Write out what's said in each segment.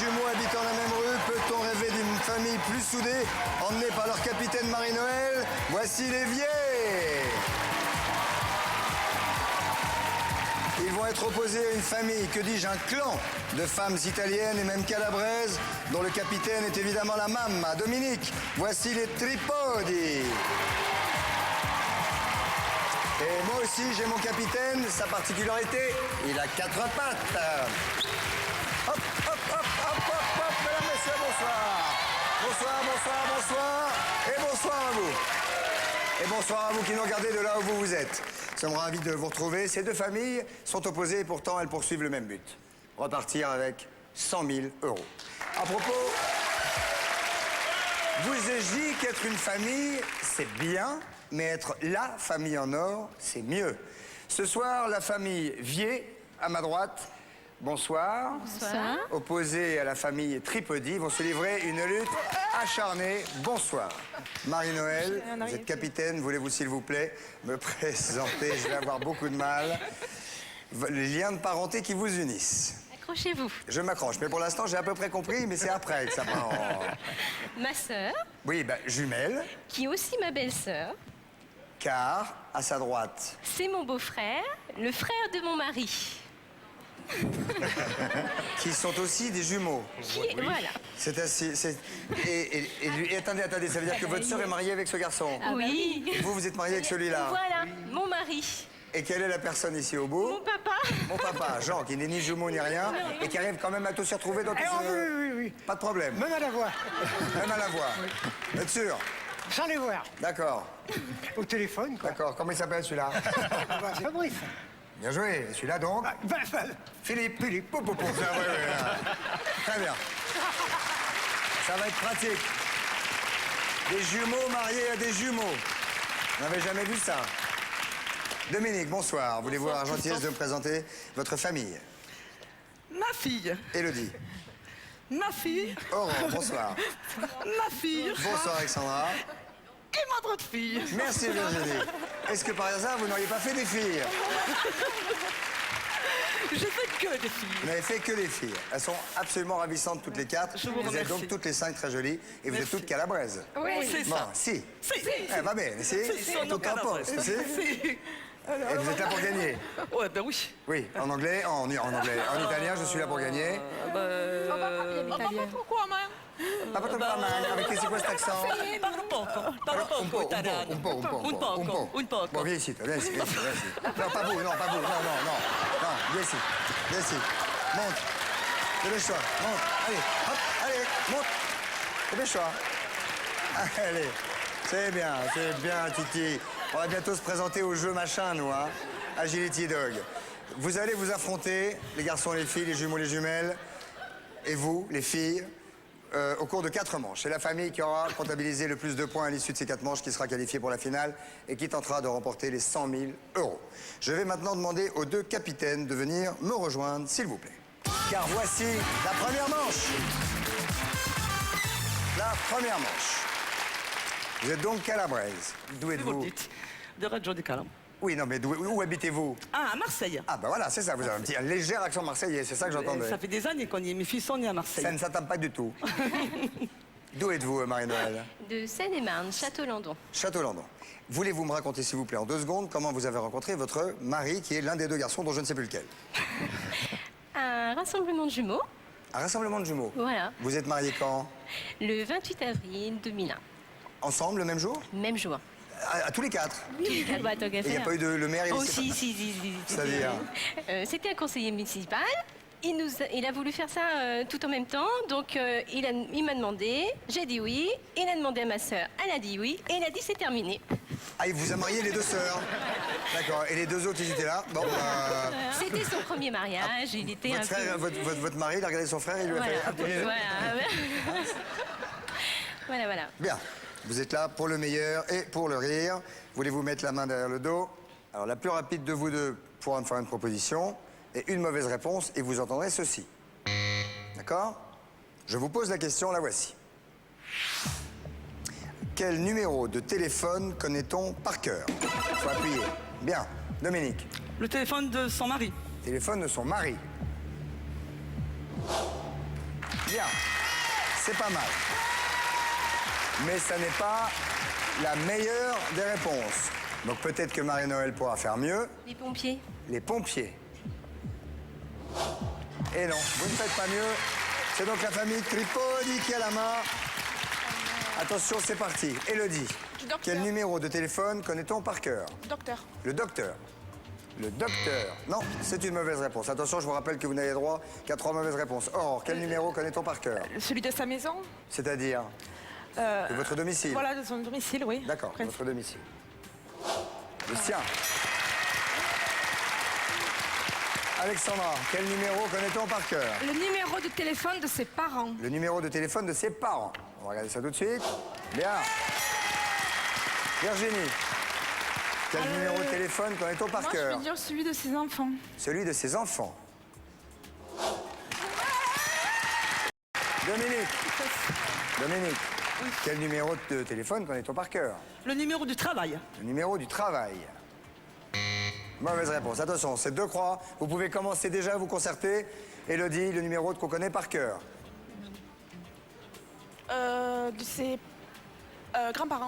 jumeaux habitant la même rue, peut-on rêver d'une famille plus soudée, emmenée par leur capitaine Marie-Noël? Voici les Viers. Ils vont être opposés à une famille, que dis-je, un clan de femmes italiennes et même calabraises, dont le capitaine est évidemment la mamma, Dominique. Voici les Tripodi. Et moi aussi, j'ai mon capitaine. Sa particularité, il a 4 pattes. Hop, hop, hop, hop, hop, hop, mesdames, messieurs, bonsoir. Bonsoir, bonsoir, bonsoir. Et bonsoir à vous. Et bonsoir à vous qui nous regardez de là où vous êtes. Nous sommes ravis de vous retrouver. Ces deux familles sont opposées et pourtant elles poursuivent le même but. Repartir avec 100 000 €. À propos, vous ai-je dit qu'être une famille, c'est bien, mais être la famille en or, c'est mieux. Ce soir, la famille Vier, à ma droite, bonsoir. Bonsoir. Opposée à la famille Tripodi, vont se livrer une lutte acharnée. Bonsoir. Marie-Noël, vous êtes capitaine, voulez-vous s'il vous plaît me présenter? Je vais avoir beaucoup de mal. Les liens de parenté qui vous unissent. Accrochez-vous. Je m'accroche, mais pour l'instant, j'ai à peu près compris, mais c'est après que ça part en... Ma sœur, Oui, ben, jumelle, qui est aussi ma belle-sœur, car, à sa droite, c'est mon beau-frère, le frère de mon mari. qui sont aussi des jumeaux. Voilà. C'est assez... Et attendez, ça veut dire que votre sœur est mariée avec ce garçon? Oui. Et vous êtes marié avec celui-là? Voilà, mon mari. Et quelle est la personne ici au bout? Mon papa. Mon papa, Jean, qui n'est ni jumeau ni rien, et qui arrive quand même à tout se retrouver dans tout ce... Oui. Pas de problème. Même à la voix. Même à la voix. Vous êtes sûr? Sans les voir. D'accord. Au téléphone, quoi. D'accord. Comment il s'appelle celui-là? C'est Fabrice. Bien joué. Celui-là donc? Philippe. Philippe. Pou, pou, pou. Ah, ouais. Très bien. Ça va être pratique. Des jumeaux mariés à des jumeaux. Vous n'avez jamais vu ça? Dominique, bonsoir. Voulez-vous avoir la gentillesse de me présenter votre famille? Ma fille. Élodie. Ma fille. Aurore, bonsoir. Ma fille. Bonsoir Alexandra. Et ma autre fille. Merci Virginie. Est-ce que par hasard, vous n'auriez pas fait des filles? J'ai fait que des filles. Vous n'avez fait que des filles. Elles sont absolument ravissantes toutes les 4. Je vous êtes remercie. donc toutes les 5 très jolies. Et vous êtes toutes calabraises. Oui, c'est Bon, ça. si. Si. Eh, va bien, si. Sono Tout en poste, calabrese. si. Si. Et vous êtes là pour gagner. Ouais, ben oui. Oui, en anglais, en italien, je suis là pour gagner. Pourquoi, ma? Papa, avec c'est quoi cet accent? Parlo poco italiano. Un po'. Bon, viens ici, viens ici. Non, pas vous, non. Non, viens ici. Monte. Dépêche-toi, monte. Allez, monte. Dépêche-toi. Allez, c'est bien, Titi. On va bientôt se présenter au jeu machin, nous, hein. Agility Dog. Vous allez vous affronter, les garçons et les filles, les jumeaux, les jumelles, et vous, les filles, au cours de 4 manches. C'est la famille qui aura comptabilisé le plus de points à l'issue de ces 4 manches qui sera qualifiée pour la finale et qui tentera de remporter les 100 000 €. Je vais maintenant demander aux 2 capitaines de venir me rejoindre, s'il vous plaît. Car voici la première manche. La première manche. Vous êtes donc calabraise. D'où Vous êtes-vous? dites. De Reggio di Calabria. Oui, non, mais où habitez-vous? Ah, à Marseille. Ah, ben voilà, c'est ça. Vous avez un léger accent marseillais, c'est ça que j'entendais. Ça fait des années qu'on y est. Mes filles sont nées à Marseille. Ça ne s'attend pas du tout. D'où êtes-vous, Marie-Noël? De Seine-et-Marne, Château-Landon. Château-Landon. Voulez-vous me raconter, s'il vous plaît, en 2 secondes, comment vous avez rencontré votre mari, qui est l'un des 2 garçons dont je ne sais plus lequel? Un rassemblement de jumeaux, Un rassemblement de jumeaux. voilà, Vous êtes mariés quand? le 28 avril 2001. Ensemble, le même jour? Même jour. À tous les 4? Et il n'y a pas eu de... Le maire, il Oh, s'est si, pas- si. C'est-à-dire? C'était un conseiller municipal. Il a voulu faire ça tout en même temps. Donc, il m'a demandé. J'ai dit oui. Il a demandé à ma sœur. Elle a dit oui. Et il a dit c'est terminé. Ah, il vous a marié les 2 sœurs? D'accord. Et les 2 autres, ils étaient là? Bon, C'était son premier mariage. Il était un votre, frère, peu... votre mari, il a regardé son frère et il lui a Voilà. fait... Voilà. Bien. Vous êtes là pour le meilleur et pour le rire. Voulez-vous mettre la main derrière le dos? Alors, la plus rapide de vous 2 pourra me faire une proposition et une mauvaise réponse et vous entendrez ceci. D'accord? Je vous pose la question, la voici. Quel numéro de téléphone connaît-on par cœur? Il faut appuyer. Bien. Dominique. Le téléphone de son mari. Téléphone de son mari. Bien. C'est pas mal. Mais ça n'est pas la meilleure des réponses. Donc peut-être que Marie-Noël pourra faire mieux. Les pompiers. Les pompiers. Et non, vous ne faites pas mieux. C'est donc la famille Tripodi qui a la main. Attention, c'est parti. Élodie, quel numéro de téléphone connaît-on par cœur? Docteur. Le docteur. Le docteur. Non, c'est une mauvaise réponse. Attention, je vous rappelle que vous n'avez droit qu'à 3 mauvaises réponses. Or, quel numéro connaît-on par cœur? Celui de sa maison. C'est-à-dire de votre domicile. Voilà, de son domicile, oui. D'accord, Après. votre domicile. Le sien. Alexandra, quel numéro connaît-on par cœur? Le numéro de téléphone de ses parents. Le numéro de téléphone de ses parents. On va regarder ça tout de suite. Bien. Virginie, quel numéro de téléphone connaît-on par Moi, je cœur? veux dire celui de ses enfants. Celui de ses enfants. Dominique, quel numéro de téléphone connaît-on par cœur? Le numéro du travail. Le numéro du travail. Mauvaise réponse. Attention, c'est 2 croix. Vous pouvez commencer déjà à vous concerter. Élodie, le numéro qu'on connaît par cœur. De ses grands-parents.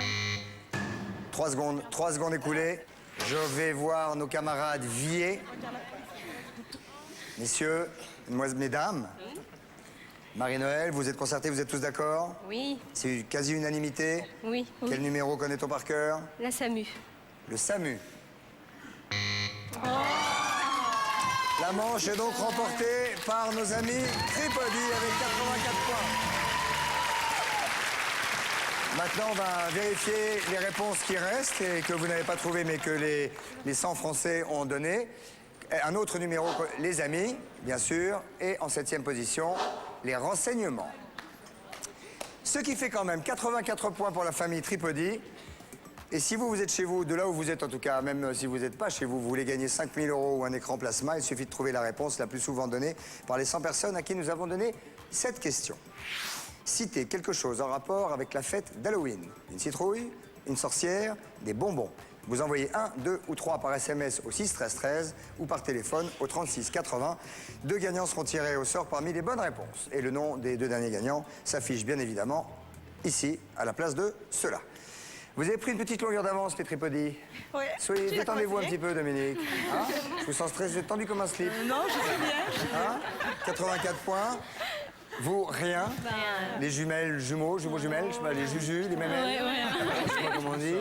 3 secondes. 3 secondes écoulées. Je vais voir nos camarades Vier. Messieurs, mesdames. Marie-Noël, vous êtes concertés, vous êtes tous d'accord? Oui, C'est quasi unanimité. oui. oui. Quel numéro connaît-on par cœur? La SAMU. Le SAMU. La manche est donc remportée par nos amis Tripodi avec 84 points. Maintenant, on va vérifier les réponses qui restent et que vous n'avez pas trouvées, mais que les 100 Français ont donné. Un autre numéro, les amis, bien sûr. Et en 7e position, les renseignements. Ce qui fait quand même 84 points pour la famille Tripodi. Et si vous êtes chez vous, de là où vous êtes en tout cas, même si vous n'êtes pas chez vous, vous voulez gagner 5 000 € ou un écran plasma, il suffit de trouver la réponse la plus souvent donnée par les 100 personnes à qui nous avons donné cette question. Citez quelque chose en rapport avec la fête d'Halloween. Une citrouille, une sorcière, des bonbons. Vous envoyez 1, 2 ou 3 par SMS au 6 13 13 ou par téléphone au 36 80. 2 gagnants seront tirés au sort parmi les bonnes réponses. Et le nom des 2 derniers gagnants s'affiche bien évidemment ici, à la place de ceux-là. Vous avez pris une petite longueur d'avance, les Tripodi. Oui. Soyez, détendez-vous un petit peu, Dominique. Hein, je vous sens stressé, vous êtes tendu comme un slip. Non, je sais bien. Hein, 84 points. Vous, rien. Les jumelles, jumeaux, jumelles, je sais pas, les jujus, les mémelles. Je sais pas comment on dit.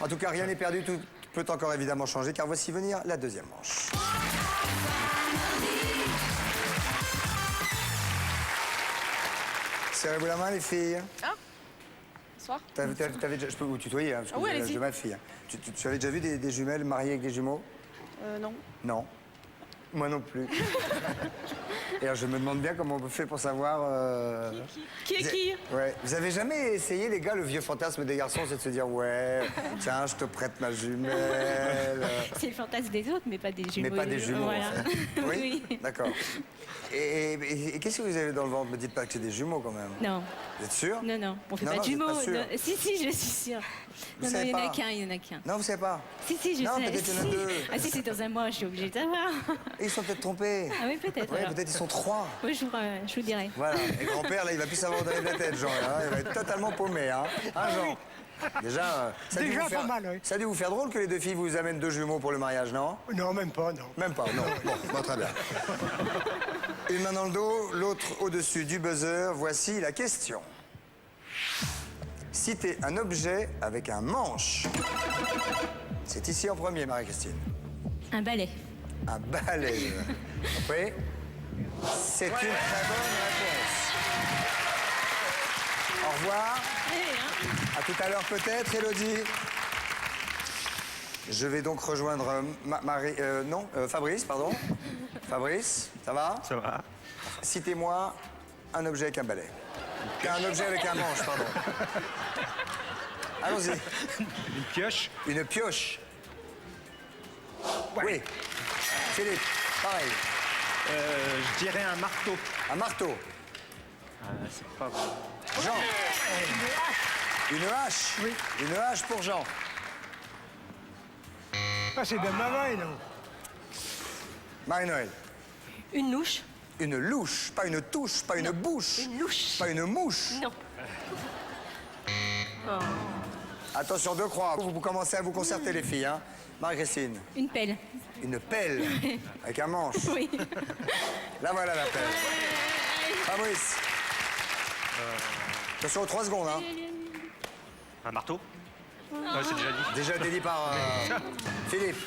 En tout cas, rien n'est perdu, tout peut encore évidemment changer, car voici venir la deuxième manche. Serrez-vous la main, les filles. Bonsoir. T'avais déjà, je peux vous tutoyer, hein, parce que Ah oui, vous êtes allez-y. de ma fille. Tu avais déjà vu des jumelles mariées avec des jumeaux? Non. Non. Moi non plus. Et alors, je me demande bien comment on fait pour savoir... Qui est qui? Ouais. Vous avez jamais essayé, les gars, le vieux fantasme des garçons, c'est de se dire, ouais, tiens, je te prête ma jumelle. C'est le fantasme des autres, mais pas des jumeaux. Mais pas des jumeaux, Voilà. en fait. Oui, Oui. d'accord. Et qu'est-ce que vous avez dans le ventre? Me dites pas que c'est des jumeaux, quand même. Non, Vous êtes sûr? non, non, on fait Non, pas non, de vous êtes jumeaux. pas sûr. Non, si, je suis sûre. Vous Non, savez il y en a pas qu'un, il y en a qu'un. Non, vous savez pas? Si, je Non, sais. peut-être il y en a Si. 2. Ah si, c'est dans un mois, je suis obligée de savoir. Ils sont peut-être trompés. Ah oui, peut-être. Ouais, alors. peut-être ils sont 3. Oui, je vous dirai. Voilà, et grand-père, là, il va plus savoir où donner de la tête, Jean. Là, il va être totalement paumé, hein. Hein, Jean? Déjà, ça a dû Déjà vous faire... pas mal, oui. Ça a dû vous faire drôle que les 2 filles vous amènent 2 jumeaux pour le mariage, non? Non, même pas, non. Même pas, non. Bon, très bien. Une main dans le dos, l'autre au-dessus du buzzer. Voici la question. Citez un objet avec un manche. C'est ici en premier, Marie-Christine. Un balai. Un balai. Oui. C'est une très bonne réponse. Au revoir. À tout à l'heure peut-être, Élodie. Je vais donc rejoindre Fabrice, pardon. Fabrice, ça va? Ça va. Citez-moi un objet avec un balai. Un objet avec un manche, pardon. Allons-y. Une pioche. Une pioche. Oui. Philippe, pareil. Je dirais un marteau. Un marteau. C'est pas vrai. Jean. Une hache. Oui. Une hache pour Jean. Ah, c'est bien ma main, non. Marie-Noël. Une louche. Une louche, pas une touche, pas une bouche. Une louche. Pas une mouche. Non. Attention, deux croix. Vous commencez à vous concerter, les filles. Hein. Marie-Christine. Une pelle. Une pelle. Avec un manche. Oui. Là, voilà la pelle. Fabrice. Attention aux 3 secondes. Hein. Un marteau? Ouais, c'est déjà dit. Déjà dit par Philippe.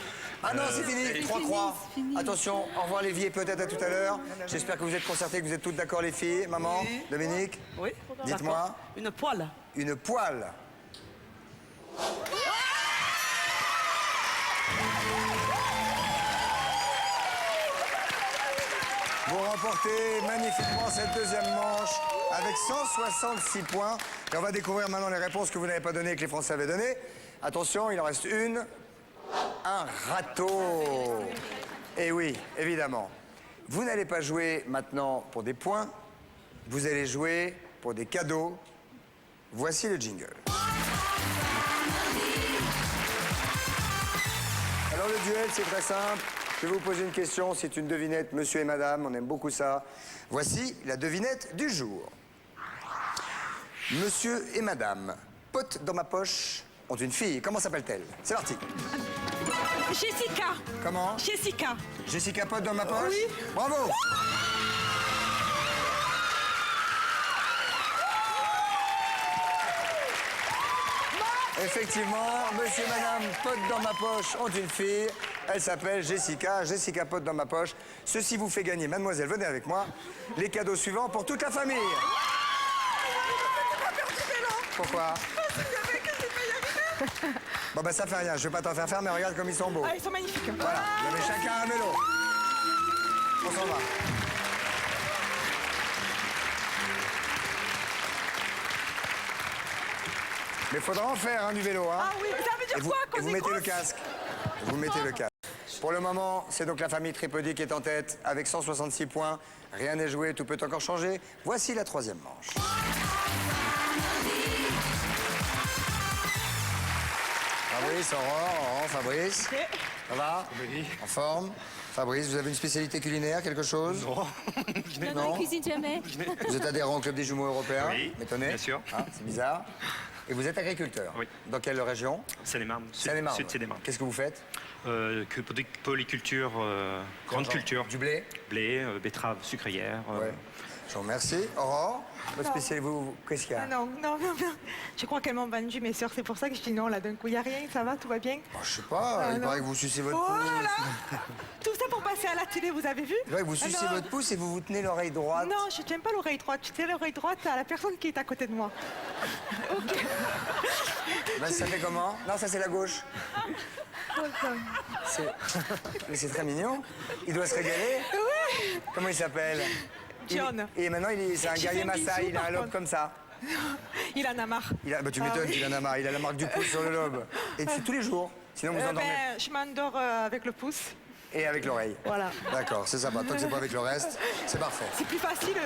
Ah non, c'est fini. 3 croix. Attention, au revoir les vies, peut-être à tout à l'heure. J'espère que vous êtes concertés, que vous êtes toutes d'accord, les filles. Maman, Oui. Dominique, Oui. dites-moi. D'accord. Une poêle. Une poêle. Vous remportez magnifiquement cette deuxième manche avec 166 points. Et on va découvrir maintenant les réponses que vous n'avez pas données et que les Français avaient données. Attention, il en reste une. Un râteau. Et oui, évidemment. Vous n'allez pas jouer maintenant pour des points. Vous allez jouer pour des cadeaux. Voici le jingle. Alors le duel, c'est très simple. Je vais vous poser une question, c'est une devinette, monsieur et madame, on aime beaucoup ça. Voici la devinette du jour. Monsieur et madame, pote dans ma poche, ont une fille. Comment s'appelle-t-elle? C'est parti. Jessica. Comment? Jessica. Jessica pote dans ma poche? Oui. Bravo. Effectivement, monsieur et madame pote dans ma poche ont une fille. Elle s'appelle Jessica. Jessica pote dans ma poche. Ceci vous fait gagner, mademoiselle, venez avec moi, les cadeaux suivants pour toute la famille. Pourquoi? Bon ben ça fait rien, je vais pas t'en faire faire, mais regarde comme ils sont beaux. Ah, ils sont magnifiques. Voilà, vous avez chacun un vélo. On s'en va. Mais il faudra en faire du vélo, hein. Ah oui, ça veut dire Et vous, quoi et qu'on vous est mettez le grosse? casque. Vous mettez le casque. Pour le moment, c'est donc la famille Tripodi qui est en tête avec 166 points. Rien n'est joué, tout peut encore changer. Voici la troisième manche. Fabrice, Aurore, Fabrice. Ça va? Oui. En forme? Fabrice, vous avez une spécialité culinaire, quelque chose? Non. Non. cuisine jamais. Vous êtes adhérent au Club des Jumeaux Européens? Oui, M'étonné. bien sûr. Ah, c'est bizarre. Et vous êtes agriculteur? Oui. Dans quelle région? Seine-et-Marne. Seine-et-Marne. Sud Seine-et-Marne. Qu'est-ce que vous faites? Polyculture, grande culture. Du blé? Blé, betterave sucrière. Ouais. Je vous remercie. Aurore, votre spécialité, qu'est-ce qu'il y a? Ah non. Je crois qu'elles m'ont vendu mes sœurs, c'est pour ça que je dis non, là, d'un coup, il n'y a rien, ça va, tout va bien. Oh, je sais pas, il non. paraît que vous sucez votre Oh pouce. là là. Tout ça pour passer à la télé, vous avez vu? Il paraît que vous sucez Ah non. votre pouce et vous vous tenez l'oreille droite. Non, je ne tiens pas l'oreille droite, je tiens l'oreille droite à la personne qui est à côté de moi. Ben, ça fait comment? Non, ça c'est la gauche. Mais c'est très mignon. Il doit se régaler. Oui. Comment il s'appelle? John. Et maintenant, c'est un Je guerrier fais un Maasai, bisou, il a un par lobe contre. comme ça. Il en a marre. Tu m'étonnes oui. qu'il en a marre. Il a la marque du pouce sur le lobe. Et c'est tous les jours. Sinon, vous endormez. Je m'endors avec le pouce. Et avec l'oreille. Voilà. D'accord, c'est sympa. Tant que c'est pas avec le reste, c'est parfait. C'est plus facile.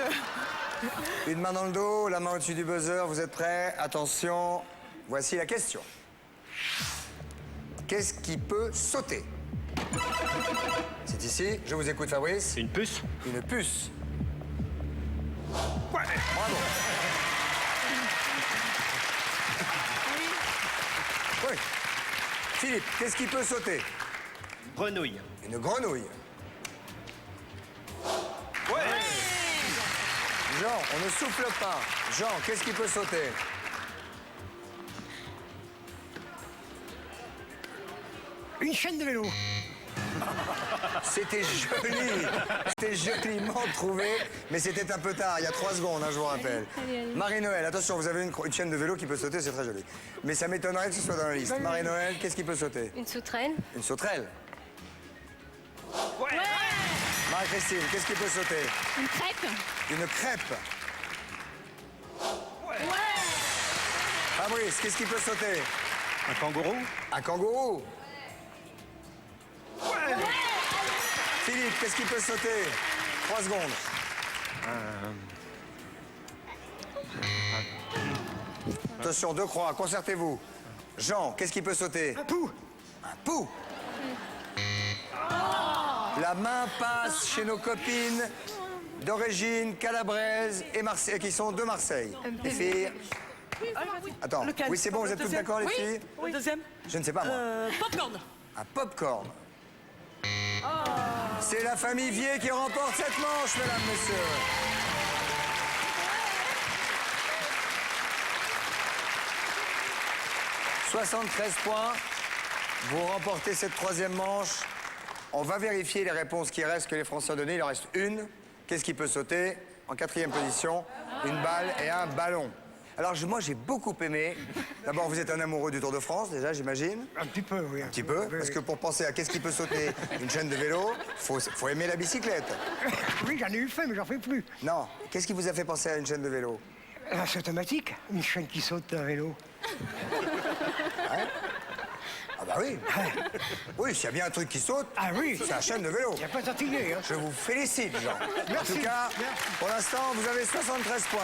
Une main dans le dos, la main au-dessus du buzzer. Vous êtes prêts? Attention. Voici la question. Qu'est-ce qui peut sauter? C'est ici. Je vous écoute, Fabrice. C'est une puce. Une puce. Ouais. Bravo. Oui. Philippe, qu'est-ce qui peut sauter? Grenouille. Une grenouille. Ouais. Jean, on ne souffle pas. Jean, qu'est-ce qui peut sauter? Une chaîne de vélo. C'était joli. C'était joliment trouvé, mais c'était un peu tard, il y a 3 secondes, je vous rappelle. Marie-Noël, attention, vous avez une chaîne de vélo qui peut sauter, c'est très joli. Mais ça m'étonnerait que ce soit dans la liste. Marie-Noël, qu'est-ce qui peut sauter? Une sauterelle. Une sauterelle. Ouais. Marie-Christine, qu'est-ce qui peut sauter? Une crêpe. Une crêpe. Fabrice, qu'est-ce qui peut sauter? Un kangourou. Un kangourou. Philippe, qu'est-ce qui peut sauter? 3 secondes. Attention, 2 croix, concertez-vous. Jean, qu'est-ce qui peut sauter? Un pou. Un pou. La main passe chez nos copines d'origine calabraise et qui sont de Marseille. Les filles. Attends, Lequel? oui, c'est bon, vous êtes toutes Deuxième. d'accord, les filles? Le deuxième Je ne sais pas, moi. Popcorn. Un popcorn. C'est la famille Vier qui remporte cette manche, mesdames, messieurs. « 73 points. Vous remportez cette troisième manche. On va vérifier les réponses qui restent, que les Français ont données. Il en reste une. Qu'est-ce qui peut sauter? En quatrième position, une balle et un ballon. Alors, moi, j'ai beaucoup aimé. D'abord, vous êtes un amoureux du Tour de France, déjà, j'imagine? Un petit peu, oui. Un petit peu, parce que pour penser à qu'est-ce qui peut sauter une chaîne de vélo, faut aimer la bicyclette. Oui, j'en ai eu fait, mais j'en fais plus. Non. Qu'est-ce qui vous a fait penser à une chaîne de vélo? C'est automatique, une chaîne qui saute d'un vélo. Ah bah oui. Oui, s'il y a bien un truc qui saute, Ah oui. c'est la chaîne de vélo. Il n'y a pas d'artillerie, hein. Je vous félicite, Jean. Merci. En tout cas, Merci. pour l'instant, vous avez 73 points.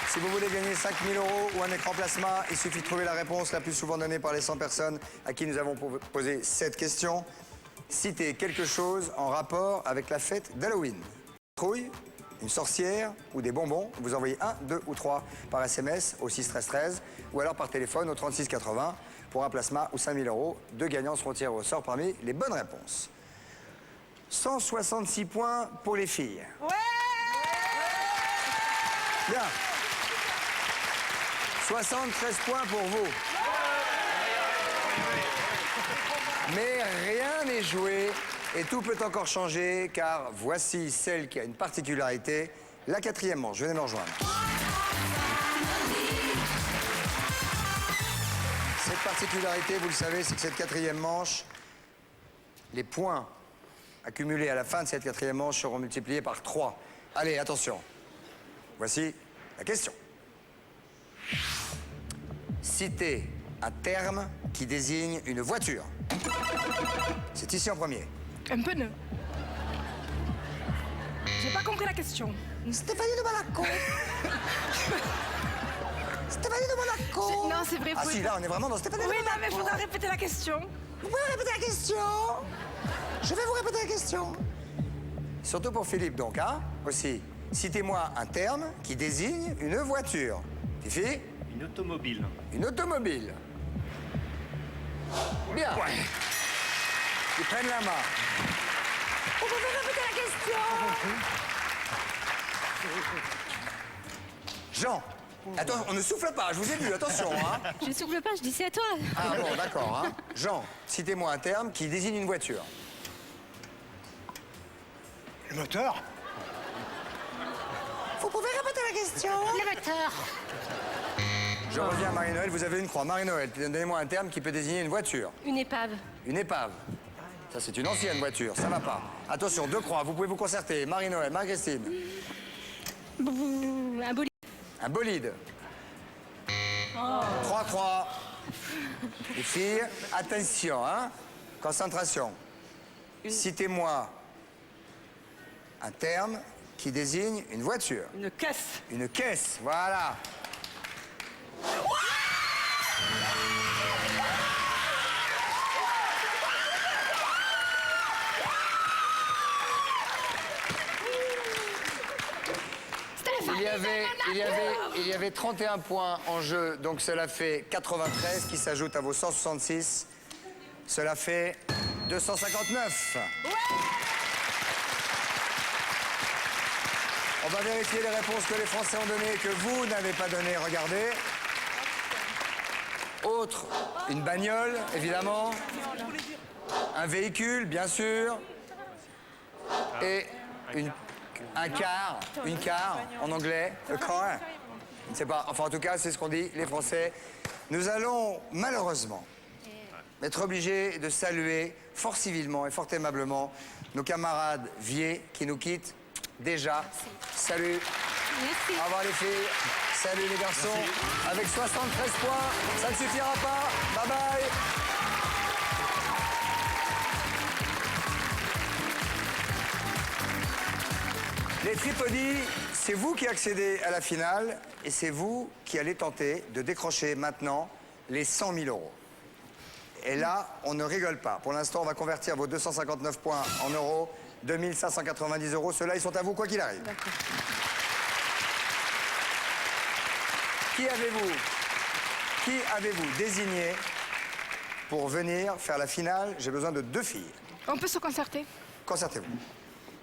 Si vous voulez gagner 5 000 € ou un écran plasma, il suffit de trouver la réponse la plus souvent donnée par les 100 personnes à qui nous avons posé cette question. Citez quelque chose en rapport avec la fête d'Halloween. Trouille, une sorcière ou des bonbons. Vous envoyez 1, 2 ou 3 par SMS au 6 13 13 ou alors par téléphone au 36 80 pour un plasma ou 5 000 €. Deux gagnants seront tirés au sort parmi les bonnes réponses. 166 points pour les filles. Ouais. Bien. 73 points pour vous. Mais rien n'est joué et tout peut encore changer car voici celle qui a une particularité, la quatrième manche. Venez me rejoindre. Cette particularité, vous le savez, c'est que cette quatrième manche, les points accumulés à la fin de cette quatrième manche seront multipliés par 3. Allez, attention. Voici la question. Citez un terme qui désigne une voiture. C'est ici en premier. Un pneu. J'ai pas compris la question. Stéphanie de Monaco. Stéphanie de Monaco. Non, c'est vrai. Ah vous si, pouvez- là, on est vraiment dans Stéphanie Oui, de non, Monaco. mais il faudra répéter la question. Vous pouvez répéter la question? Je vais vous répéter la question. Surtout pour Philippe, donc, hein, aussi. Citez-moi un terme qui désigne une voiture. Fifi? Une automobile. Une automobile. Bien. Ils prennent la main. Vous pouvez répéter la question? Jean. Attends, on ne souffle pas, je vous ai vu, attention, hein. Je souffle pas, je dis c'est à toi. Ah bon, d'accord, hein. Jean, citez-moi un terme qui désigne une voiture. Le moteur. Vous pouvez répéter la question? Le moteur. Je reviens à Marie-Noël, vous avez une croix. Marie-Noël, donnez-moi un terme qui peut désigner une voiture. Une épave. Une épave. Ça, c'est une ancienne voiture, ça va pas. Attention, deux croix, vous pouvez vous concerter. Marie-Noël, Marie-Christine. Un bolide. Un bolide. 3 croix. Les filles, attention, hein. Concentration. Citez-moi un terme qui désigne une voiture. Une caisse. Une caisse, voilà. Il y avait 31 points en jeu, donc cela fait 93 qui s'ajoutent à vos 166. Cela fait 259. On va vérifier les réponses que les Français ont données et que vous n'avez pas données. Regardez. Autre, une bagnole, évidemment. Un véhicule, bien sûr. Et un car, une car en anglais, a car. Je ne sais pas, enfin en tout cas c'est ce qu'ont dit les Français. Nous allons malheureusement être obligés de saluer fort civilement et fort aimablement nos camarades Vier qui nous quittent déjà. Salut. Merci. Au revoir les filles. Salut les garçons. Avec 73 points, ça ne suffira pas. Bye bye. Les Tripodis, c'est vous qui accédez à la finale et c'est vous qui allez tenter de décrocher maintenant les 100 000 €. Et là, on ne rigole pas. Pour l'instant, on va convertir vos 259 points en euros. 2590 €. Ceux-là, ils sont à vous, quoi qu'il arrive. Qui avez-vous désigné pour venir faire la finale? J'ai besoin de 2 filles. On peut se concerter. Concertez-vous.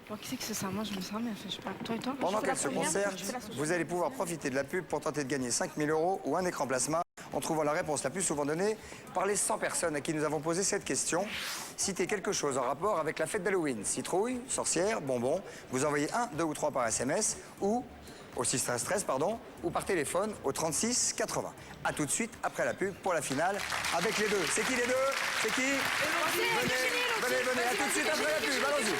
Bon, qui c'est que c'est ça? Moi, je me sens, mais enfin, je sais pas. Toi et toi? Pendant qu'elles se concertent, vous allez pouvoir profiter de la pub pour tenter de gagner 5000 € ou un écran plasma en trouvant la réponse la plus souvent donnée par les 100 personnes à qui nous avons posé cette question. Citez quelque chose en rapport avec la fête d'Halloween. Citrouille, sorcière, bonbon. Vous envoyez 1, 2 ou 3 par SMS ou au 613, pardon, ou par téléphone au 36 80. A tout de suite après la pub pour la finale avec les deux. C'est qui les deux? C'est qui? Venez, à tout de suite après la pub. Allons-y.